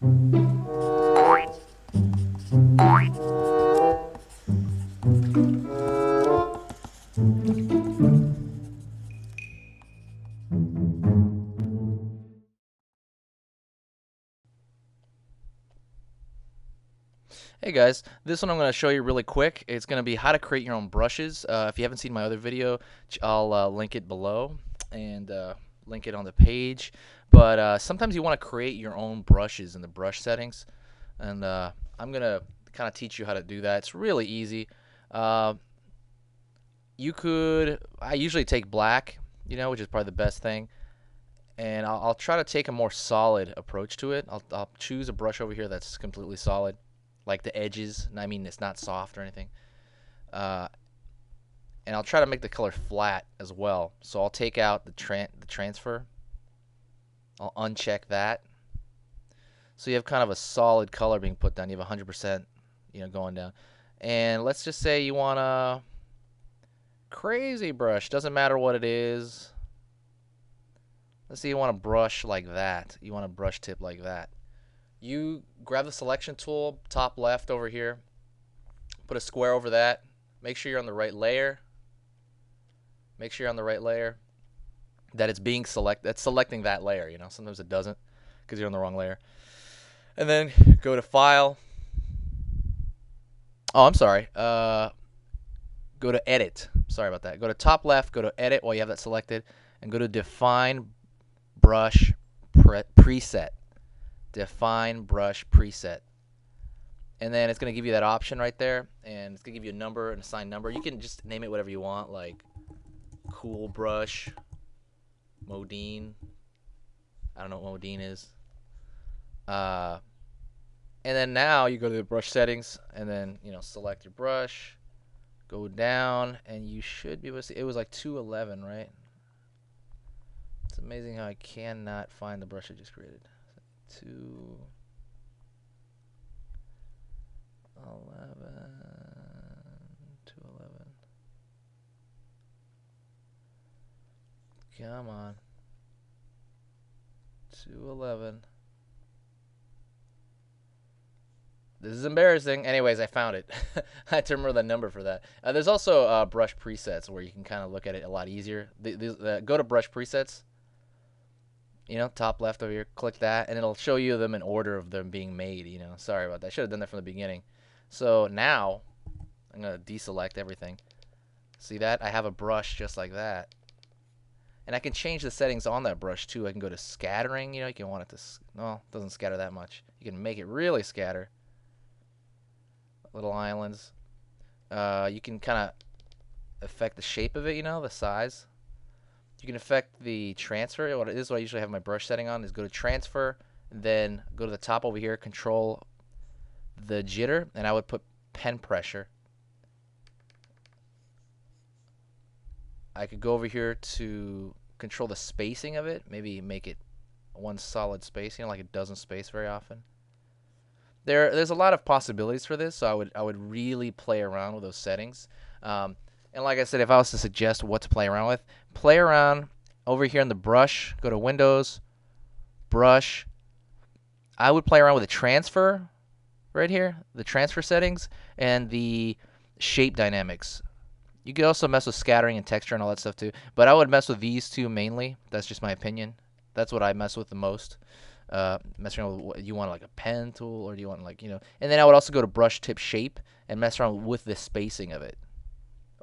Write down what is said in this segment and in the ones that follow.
Hey guys, this one I'm going to show you really quick. It's going to be how to create your own brushes. If you haven't seen my other video, I'll link it below and link it on the page. But sometimes you want to create your own brushes in the brush settings, and I'm going to kind of teach you how to do that. It's really easy. Uh, I usually take black, which is probably the best thing. And I'll try to take a more solid approach to it. I'll choose a brush over here that's completely solid, like the edges. I mean, it's not soft or anything. Uh, and I'll try to make the color flat as well. So I'll take out the transfer. I'll uncheck that. So you have kind of a solid color being put down. You have 100%, going down. And let's just say you want a crazy brush. Doesn't matter what it is. Let's say you want a brush like that. You want a brush tip like that. You grab the selection tool, top left over here. Put a square over that. Make sure you're on the right layer. Make sure you're on the right layer. That it's being that's selecting that layer. Sometimes it doesn't because you're on the wrong layer. And then go to File. Oh, I'm sorry. Go to Edit. Sorry about that. Go to top left. Go to Edit while you have that selected, and go to Define Brush Preset. Define Brush Preset. And then it's going to give you that option right there, and it's going to give you a number, an assigned number. You can just name it whatever you want, like Cool Brush, Modine. I don't know what Modine is. And then now you go to the brush settings, and then select your brush, go down, and you should be able to see it was like 211, right? It's amazing how I cannot find the brush I just created. 211. Come on. 211. This is embarrassing. Anyways, I found it. I had to remember the number for that. There's also brush presets where you can kind of look at it a lot easier. Go to brush presets. Top left over here, click that, and it'll show you them in order of them being made. Sorry about that. I should have done that from the beginning. So now I'm gonna deselect everything. See that? I have a brush just like that, and I can change the settings on that brush too. I can go to scattering. You can want it to no, it doesn't scatter that much. You can make it really scatter. Little islands. You can kind of affect the shape of it. The size. You can affect the transfer. What I usually have my brush setting on is go to transfer, and then go to the top over here, control the jitter, and I would put pen pressure. I could go over here to control the spacing of it, maybe make it one solid space, like it doesn't space very often. There's a lot of possibilities for this, so I would really play around with those settings. And like I said, if I was to suggest what to play around with, play around over here in the brush. Go to Windows, Brush. I would play around with the transfer right here, the transfer settings, and the shape dynamics. You could also mess with scattering and texture and all that stuff too, but I would mess with these two mainly. That's just my opinion. That's what I mess with the most. Mess around with what you want, like a pen tool, or do you want and then I would also go to brush tip shape and mess around with the spacing of it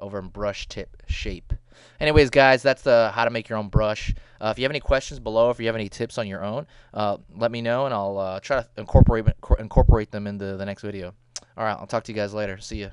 over in brush tip shape. Anyways, guys, that's how to make your own brush. If you have any questions below, if you have any tips on your own, let me know, and I'll try to incorporate them into the next video. All right, I'll talk to you guys later. See ya.